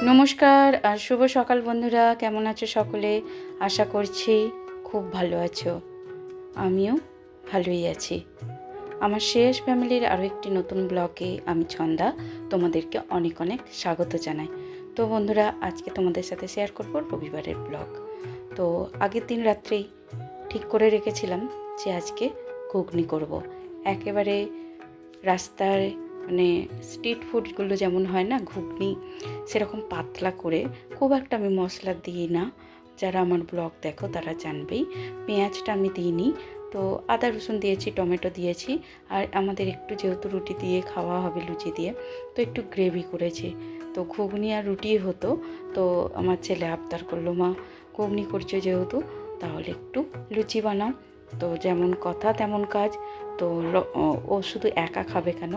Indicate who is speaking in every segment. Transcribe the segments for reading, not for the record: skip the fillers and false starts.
Speaker 1: নমস্কার আর শুভ সকাল বন্ধুরা, কেমন আছো সকলে? আশা করছি খুব ভালো আছো। আমিও ভালোই আছি। আমার শেষ ফ্যামিলির আরও একটি নতুন ব্লগে আমি ছন্দা তোমাদেরকে অনেক অনেক স্বাগত জানাই। তো বন্ধুরা, আজকে তোমাদের সাথে শেয়ার করব রবিবারের ব্লগ। তো আগের দিন রাত্রেই ঠিক করে রেখেছিলাম যে আজকে ঘুগনি করব। একেবারে রাস্তায় মানে স্ট্রিট ফুডগুলো যেমন হয় না ঘুগনি, সেরকম পাতলা করে, খুব একটা আমি মশলা দিই না। যারা আমার ব্লগ দেখো তারা জানবেই। পেঁয়াজটা আমি দিইনি, তো আদা রসুন দিয়েছি, টমেটো দিয়েছি। আর আমাদের একটু যেহেতু রুটি দিয়ে খাওয়া হবে, লুচি দিয়ে, তো একটু গ্রেভি করেছি। তো ঘুগনি আর রুটি হতো, তো আমার ছেলে আবদার করলো, মা ঘুগনি করছো যেহেতু তাহলে একটু লুচি বানাও। তো যেমন কথা তেমন কাজ। তো ও শুধু একা খাবে কেন,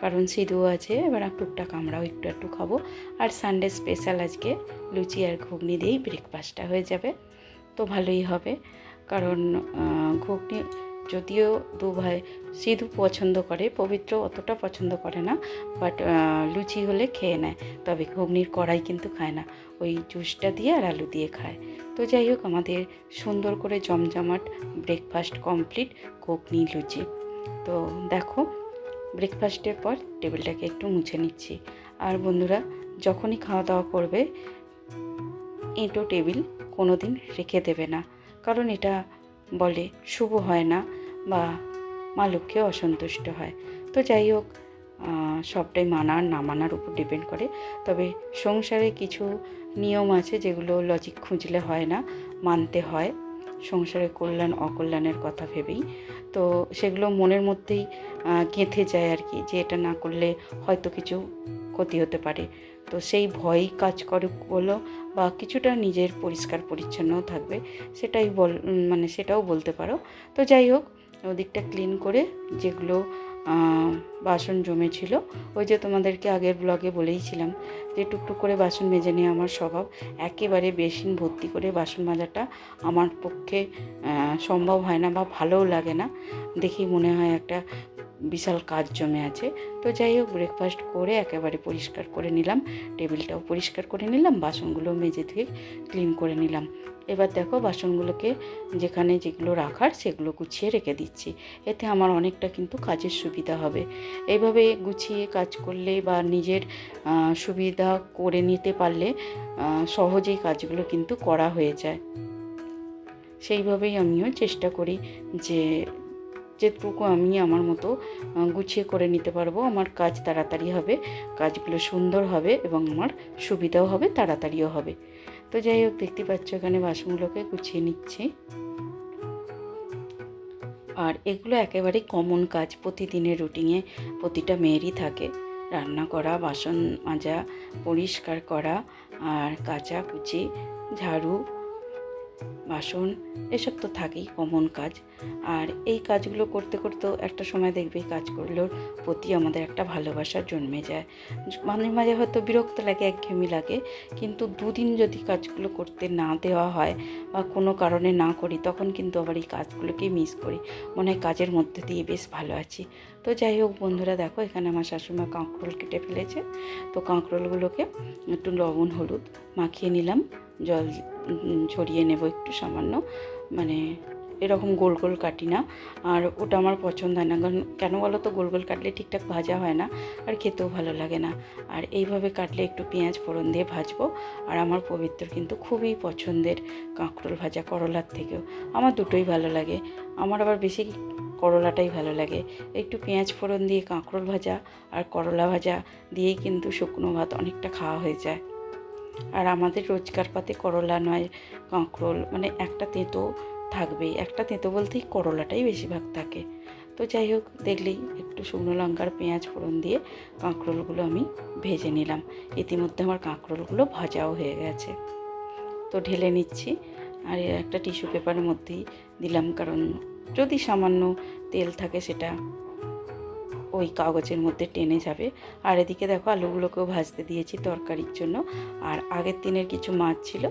Speaker 1: কারণ সিধু আছে, এবার টুকটাক আমরাও একটু একটু খাবো। আর সানডে স্পেশাল আজকে লুচি আর ঘুগনি দিয়েই ব্রেকফাস্টটা হয়ে যাবে, তো ভালোই হবে। কারণ ঘুগনি যদিও দু ভাই, সিধু পছন্দ করে, পবিত্র অতটা পছন্দ করে না, বাট লুচি হলে খেয়ে নেয়। তবে ঘুগনির কড়াই কিন্তু খায় না, ওই জুসটা দিয়ে আর আলু দিয়ে খায়। তো যাই হোক, আমাদের সুন্দর করে জমজমাট ব্রেকফাস্ট কমপ্লিট, ঘুগনি লুচি। তো দেখো, ব্রেকফাস্টের পর টেবিলটাকে একটু মুছে নিচ্ছি। আর বন্ধুরা, যখনই খাওয়া দাওয়া করবে, এঁটো টেবিল কোনো দিন রেখে দেবে না, কারণ এটা বলে শুভ হয় না, বা মা লক্ষ্মী অসন্তুষ্ট হয়। তো যাই হোক, সবটাই মানার না মানার উপর ডিপেন্ড করে। তবে সংসারে কিছু নিয়ম আছে যেগুলো লজিক খুঁজলে হয় না, মানতে হয়, সংসারের কল্যাণ অকল্যাণের কথা ভেবেই। তো সেগুলো মনের মধ্যেই গেঁথে যায় আর কি, যে এটা না করলে হয়তো কিছু ক্ষতি হতে পারে। তো সেই ভয়ই কাজ করে বলো, বা কিছুটা নিজের পরিষ্কার পরিচ্ছন্নও থাকবে, সেটাও বলতে পারো। তো যাই হোক, ওদিকটা ক্লিন করে যেগুলো বাসন জমেছিল, ওই যে তোমাদেরকে আগের ব্লগে বলেইছিলাম যে টুকটুক করে বাসন মেজে নিয়ে আমার স্বভাব। একেবারে বেসিন ভর্তি করে বাসন মাজাটা আমার পক্ষে সম্ভব হয় না, বা ভালোও লাগে না, দেখেই মনে হয় একটা বিশাল কাজ জমে আছে। তো যাই হোক, ব্রেকফাস্ট করে একেবারে পরিষ্কার করে নিলাম, টেবিলটাও পরিষ্কার করে নিলাম, বাসনগুলো মেজে ধুয়ে ক্লিন করে নিলাম। এবার দেখো, বাসনগুলোকে যেখানে যেগুলো রাখার সেগুলো গুছিয়ে রেখে দিচ্ছি। এতে আমার অনেকটা কিন্তু কাজের সুবিধা হবে। এইভাবে গুছিয়ে কাজ করলে বা নিজের সুবিধা করে নিতে পারলে সহজেই কাজগুলো কিন্তু করা হয়ে যায়। সেইভাবেই আমিও চেষ্টা করি যে যেটুকু আমি আমার মতো গুছিয়ে করে নিতে পারবো, আমার কাজ তাড়াতাড়ি হবে, কাজগুলো সুন্দর হবে, এবং আমার সুবিধাও হবে, তাড়াতাড়িও হবে। তো যাই হোক, দেখতে পাচ্ছ এখানে বাসনগুলোকে গুছিয়ে নিচ্ছি। আর এগুলো একেবারেই কমন কাজ, প্রতিদিনের রুটিনে প্রতিটা মেয়েরই থাকে। রান্না করা, বাসন মাজা, পরিষ্কার করা, আর কাচাকুচি, ঝাড়ু, বাসন, এসব তো থাকেই, কমন কাজ। আর এই কাজগুলো করতে করতেও একটা সময় দেখবে কাজগুলোর প্রতি আমাদের একটা ভালোবাসা জন্মে যায়। মাঝে মাঝে হয়তো বিরক্ত লাগে, একঘেয়েমি লাগে, কিন্তু দুদিন যদি কাজগুলো করতে না দেওয়া হয় বা কোনো কারণে না করি, তখন কিন্তু আবার এই কাজগুলোকেই মিস করি, মনে হয় কাজের মধ্যে দিয়ে বেশ ভালো আছি। তো যাই হোক বন্ধুরা, দেখো এখানে আমার শাশুড়িমা কাঁকরোল কেটে ফেলেছে। তো কাঁকরোলগুলোকে একটু লবণ হলুদ মাখিয়ে নিলাম, জল ছড়িয়ে নেব একটু সামান্য, মানে এরকম গোল গোল কাটি না, আর ওটা আমার পছন্দ হয় না। কারণ কেন বলো তো, গোল গোল কাটলে ঠিকঠাক ভাজা হয় না, আর খেতেও ভালো লাগে না। আর এইভাবে কাটলে একটু পেঁয়াজ ফোড়ন দিয়ে ভাজবো। আর আমার পবিত্র কিন্তু খুবই পছন্দের কাঁকরোল ভাজা, করলার থেকেও। আমার দুটোই ভালো লাগে, আমার আবার বেশি করলাটাই ভালো লাগে। একটু পেঁয়াজ ফোড়ন দিয়ে কাঁকরোল ভাজা আর করলা ভাজা দিয়েই কিন্তু শুকনো ভাত অনেকটা খাওয়া হয়ে যায়। আর আমাদের রোজকার পাতে করলা নয়, কাঁকরোল, মানে একটা তেঁতো থাকবেই, একটা তেঁতো বলতেই করলাটাই বেশিরভাগ থাকে। তো যাই হোক, দেখলেই একটু শুকনো লঙ্কার পেঁয়াজ ফোড়ন দিয়ে কাঁকরোলগুলো আমি ভেজে নিলাম। ইতিমধ্যে আমার কাঁকরোলগুলো ভাজাও হয়ে গেছে। তো ঢেলে নিচ্ছি, আর একটা টিস্যু পেপারের মধ্যেই দিলাম, কারণ যদি সামান্য তেল থাকে সেটা ওই কাগজের মধ্যে টেনে যাবে। আর এদিকে দেখো, আলুগুলোকেও ভাজতে দিয়েছি তরকারির জন্য। আর আগের দিনের কিছু মাছ ছিল,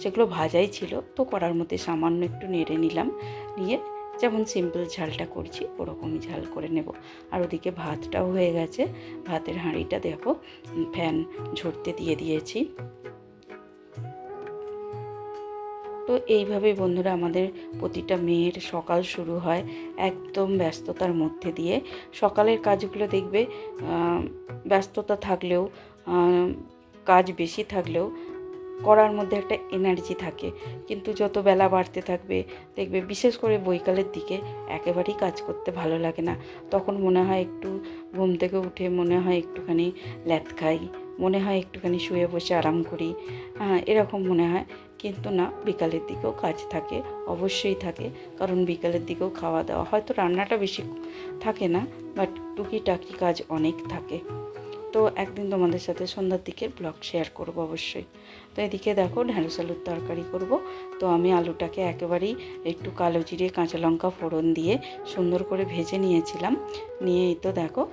Speaker 1: সেগুলো ভাজাই ছিল, তো কড়ার মধ্যে সামান্য একটু নেড়ে নিলাম, নিয়ে যেমন সিম্পল ঝালটা করছি ওরকমই ঝাল করে নেব। আর ওদিকে ভাতটাও হয়ে গেছে, ভাতের হাঁড়িটা দেখো ফ্যান ঝরতে দিয়ে দিয়েছি। তো এইভাবে বন্ধুরা আমাদের প্রতিটা মেয়ের সকাল শুরু হয় একদম ব্যস্ততার মধ্যে দিয়ে। সকালের কাজগুলো দেখবে ব্যস্ততা থাকলেও, কাজ বেশি থাকলেও করার মধ্যে একটা এনার্জি থাকে। কিন্তু যত বেলা বাড়তে থাকবে দেখবে, বিশেষ করে বৈকালের দিকে একেবারেই কাজ করতে ভালো লাগে না। তখন মনে হয় একটু ঘুম থেকে উঠে মনে হয় একটুখানি ল্যাদ খাই, মনে হয় একটুখানি শুয়ে বসে আরাম করি, এরকম মনে হয়। কিন্তু না, বিকালের দিকেও কাজ থাকে, অবশ্যই থাকে। কারণ বিকালের দিকেও খাওয়া দাওয়া, হয়তো রান্নাটা বেশি থাকে না, বাট টুকিটাকি কাজ অনেক থাকে। তো একদিন তোমাদের সাথে সন্ধ্যার দিকের ব্লগ শেয়ার করব অবশ্যই। তো এদিকে দেখো ঢ্যাঁড়স আলুর তরকারি করব। তো আমি আলুটাকে একেবারেই একটু কালো জিরে কাঁচা লঙ্কা ফোড়ন দিয়ে সুন্দর করে ভেজে নিয়েছিলাম। নিয়েই তো দেখো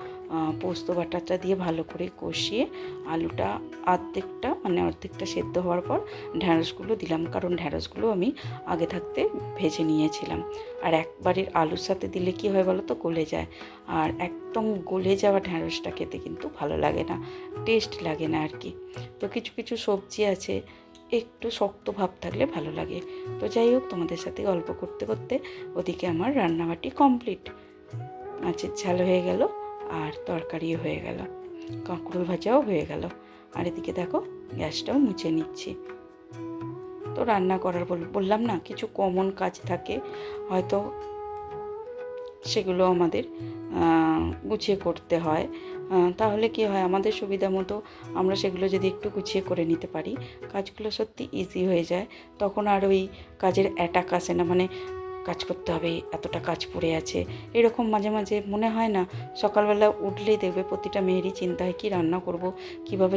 Speaker 1: পোস্ত বাটাটা দিয়ে ভালো করে কষিয়ে আলুটা অর্ধেকটা সেদ্ধ হওয়ার পর ঢ্যাঁড়সগুলো দিলাম, কারণ ঢ্যাঁড়সগুলো আমি আগে থাকতে ভেজে নিয়েছিলাম। আর একবারের আলুর সাথে দিলে কি হয় বলো তো, গলে যায়। আর একদম গলে যাওয়া ঢ্যাঁড়সটা খেতে কিন্তু ভালো লাগে না, টেস্ট লাগে না আর কি। তো কিছু কিছু সবজি আছে একটু শক্ত ভাব থাকলে ভালো লাগে। তো যাই হোক, তোমাদের সাথে গল্প করতে করতে ওদিকে আমার রান্নাবাটি কমপ্লিট। মাছের ঝাল হয়ে গেল, আর তরকারিও হয়ে গেল, কাঁকরোল ভাজাও হয়ে গেল। আর এদিকে দেখো গ্যাসটাও মুছে নিচ্ছি। তো রান্না করার বললাম না, কিছু কমন কাজ থাকে, হয়তো সেগুলো আমাদের গুছিয়ে করতে হয়। তাহলে কি হয়, আমাদের সুবিধা মতো আমরা সেগুলো যদি একটু গুছিয়ে করে নিতে পারি, কাজগুলো সত্যি ইজি হয়ে যায়। তখন আর ওই কাজের অ্যাটাক আসে না, মানে কাজ করতে হবে, এতটা কাজ পড়ে আছে, এরকম মাঝে মাঝে মনে হয় না। সকালবেলা উঠলেই দেখবে প্রতিটা মেয়েরই চিন্তা হয় কী রান্না করব, কীভাবে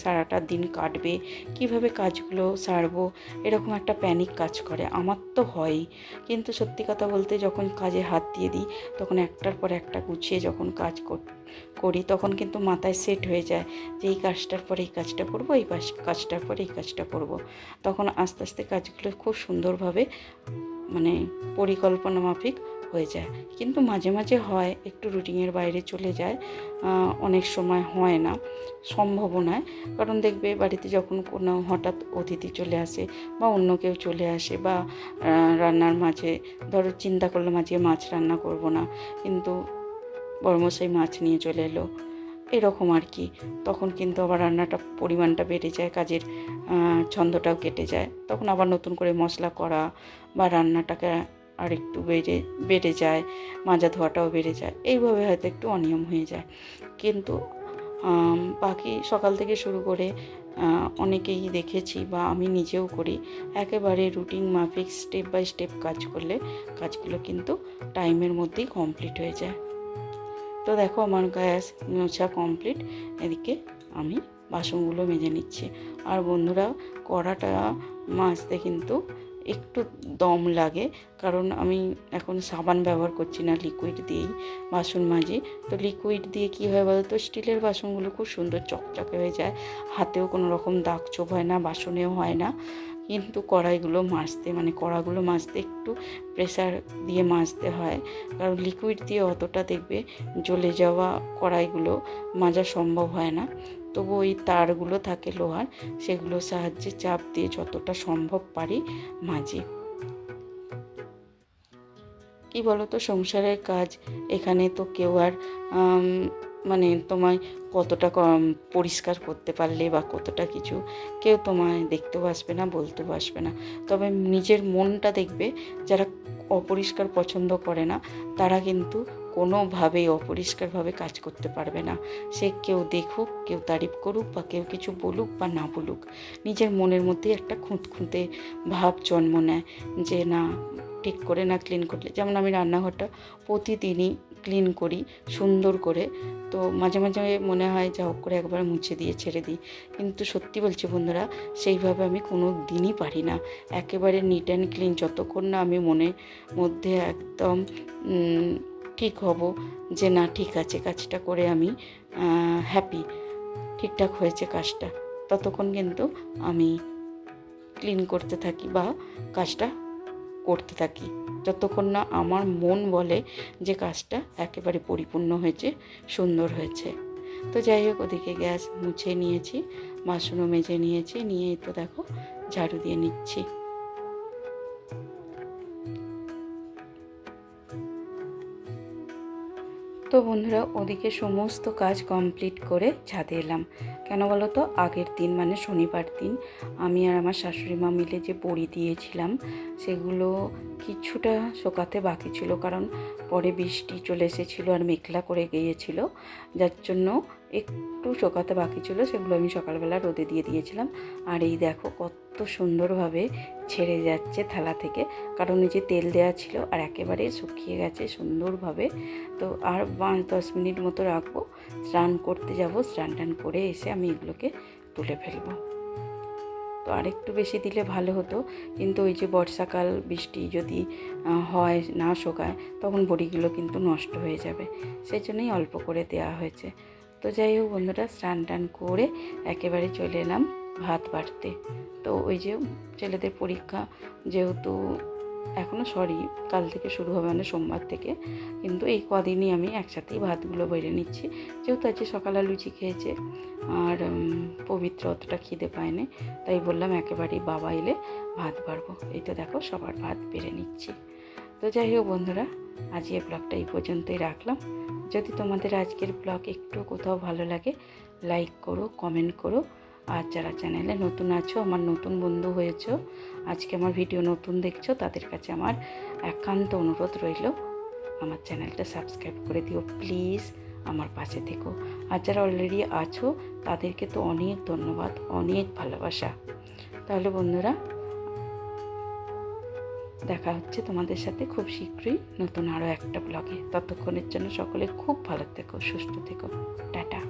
Speaker 1: সারাটা দিন কাটবে, কীভাবে কাজগুলো সারবো, এরকম একটা প্যানিক কাজ করে। আমার তো হয়ই। কিন্তু সত্যি কথা বলতে, যখন কাজে হাত দিয়ে দিই, তখন একটার পর একটা গুছিয়ে যখন কাজ করি, তখন কিন্তু মাথায় সেট হয়ে যায় যে এই কাজটার পর এই কাজটা করবো, এই কাজটার পর এই কাজটা করব। তখন আস্তে আস্তে কাজগুলো খুব সুন্দরভাবে পরিকল্পনা মাফিক হয়ে যায়। কিন্তু মাঝে মাঝে হয় একটু রুটিনের বাইরে চলে যায়, অনেক সময় হয় না, সম্ভবও নয়। কারণ দেখবে বাড়িতে যখন কোনো হঠাৎ অতিথি চলে আসে বা অন্য কেউ চলে আসে, বা রান্নার মাঝে ধরো চিন্তা করলাম আজকে মাছ রান্না করব না, কিন্তু বড়মশাই মাছ নিয়ে চলে এলো, এরকম আর কি। তখন কিন্তু আবার পরিমাণটা বেড়ে যায়, কাজের ছন্দটাও কেটে যায়। তখন আবার নতুন করে মশলা করা বা রান্নাটাকে আর একটু বেড়ে যায়, মাজা ধোয়াটাও বেড়ে যায়, এইভাবে হয়তো একটু অনিয়ম হয়ে যায়। কিন্তু বাকি সকাল থেকে শুরু করে অনেকেই দেখেছি, বা আমি নিজেও করি, একেবারে রুটিন মাফিক স্টেপ বাই স্টেপ কাজ করলে কাজগুলো কিন্তু টাইমের মধ্যেই কমপ্লিট হয়ে যায়। তো দেখো আমার গ্যাস মোছা কমপ্লিট, এদিকে আমি বাসনগুলো মেজে নিচ্ছি। আর বন্ধুরা, কড়াটা মাজতে কিন্তু একটু দম লাগে, কারণ আমি এখন সাবান ব্যবহার করছি না, লিকুইড দিয়েই বাসন মাজি। তো লিকুইড দিয়ে কী হয় বলো তো, স্টিলের বাসনগুলো খুব সুন্দর চকচকে হয়ে যায়, হাতেও কোনো রকম দাগ ছোপ হয় না, বাসনেও হয় না। কিন্তু কড়াগুলো মাজতে একটু প্রেসার দিয়ে মাজতে হয়, কারণ লিকুইড দিয়ে অতটা দেখবে জ্বলে যাওয়া কড়াইগুলো মাজা সম্ভব হয় না। তবু ওই তারগুলো থাকে লোহার, সেগুলোর সাহায্যে চাপ দিয়ে যতটা সম্ভব পারি মাজি। কি বলো তো, সংসারের কাজ, এখানে তো কেউ আর তোমায় কতটা পরিষ্কার করতে পারলে বা কতটা কিছু, কেউ তোমায় দেখতেও আসবে না, বলতেও আসবে না। তবে নিজের মনটা দেখবে, যারা অপরিষ্কার পছন্দ করে না, তারা কিন্তু কোনোভাবেই অপরিষ্কারভাবে কাজ করতে পারবে না। সে কেউ দেখুক, কেউ তারিফ করুক, বা কেউ কিছু বলুক বা না বলুক, নিজের মনের মধ্যে একটা খুঁতখুঁতে ভাব জন্ম নেয় যে না, ঠিক করে না ক্লিন করলে। যেমন আমি রান্নাঘরটা প্রতিদিনই ক্লিন করি সুন্দর করে, তো মাঝে মাঝে মনে হয় যা হোক করে একবার মুছে দিয়ে ছেড়ে দিই। কিন্তু সত্যি বলছি বন্ধুরা, সেইভাবে আমি কোনো দিনই পারি না। একেবারে নিট অ্যান্ড ক্লিন যতক্ষণ না আমি মনের মধ্যে একদম ঠিক হব যে না, ঠিক আছে, কাজটা করে আমি হ্যাপি, ঠিকঠাক হয়েছে কাজটা, ততক্ষণ কিন্তু আমি ক্লিন করতে থাকি বা কাজটা করতে থাকি যতক্ষণ না আমার মন বলে যে কাজটা একেবারে পরিপূর্ণ হয়েছে, সুন্দর হয়েছে। তো যাই হোক, ওদিকে গ্যাস মুছে নিয়েছি, বাসনও মেজে নিয়েছি, নিয়ে তো দেখো ঝাড়ু দিয়ে নিচ্ছি। তো বন্ধুরা, ওদিকে সমস্ত কাজ কমপ্লিট করে ছাদে এলাম। কেন বলো তো, আগের দিন মানে শনিবার দিন আমি আর আমার শাশুড়ি মা মিলে যে বড়ি দিয়েছিলাম সেগুলো কিছুটা শোকাতে বাকি ছিল, কারণ পরে বৃষ্টি চলে এসেছিলো আর মেঘলা করে গিয়েছিল, যার জন্য একটু শোকাতে বাকি ছিল। সেগুলো আমি সকালবেলা রোদে দিয়ে দিয়েছিলাম। আর এই দেখো কত সুন্দরভাবে ছেড়ে যাচ্ছে থালা থেকে, কারণ এই যে তেল দেওয়া ছিল আর একেবারে শুকিয়ে গেছে সুন্দরভাবে। তো আর 5-10 মিনিট মতো রাখবো, স্নান করতে যাব, স্নান টান করে এসে আমি এগুলোকে তুলে ফেলবো। তো আরেকটু বেশি দিলে ভালো হতো, কিন্তু ওই যে বর্ষাকাল, বৃষ্টি যদি হয় না শোকায় তখন বড়িগুলো কিন্তু নষ্ট হয়ে যাবে, সেই জন্যই অল্প করে দেওয়া হয়েছে। তো যাই হোক বন্ধুরা, স্নান টান করে একেবারে চলে এলাম ভাত বাড়তে। তো ওই যে ছেলেদের পরীক্ষা যেহেতু এখনও কাল থেকে শুরু হবে, মানে সোমবার থেকে, কিন্তু এই কদিনই আমি একসাথেই ভাতগুলো বেড়ে নিচ্ছি, যেহেতু আজকে সকালে লুচি খেয়েছে আর পবিত্র অতটা খিদে পায়নি, তাই বললাম একেবারেই বাবা এলে ভাত বাড়বো। এই তো দেখো সবার ভাত বেড়ে নিচ্ছি। তো যাই হোক বন্ধুরা, আজকের ব্লগটা এই পর্যন্তই রাখলাম। যদি তোমাদের আজকের ব্লগ একটু কোথাও ভালো লাগে, লাইক করো, কমেন্ট করো। আর যারা চ্যানেলে নতুন আছো, আমার নতুন বন্ধু হয়েছো, আজকে আমার ভিডিও নতুন দেখছো, তাদের কাছে আমার একান্ত অনুরোধ রইল, আমার চ্যানেলটা সাবস্ক্রাইব করে দিও প্লিজ, আমার পাশে থেকো। আর যারা অলরেডি আছো তাদেরকে তো অনেক ধন্যবাদ, অনেক ভালোবাসা। তাহলে বন্ধুরা, দেখা হচ্ছে তোমাদের সাথে খুব শীঘ্রই নতুন আরও একটা ব্লগে। ততক্ষণের জন্য সকলে খুব ভালো থেকো, সুস্থ থেকো, টাটা।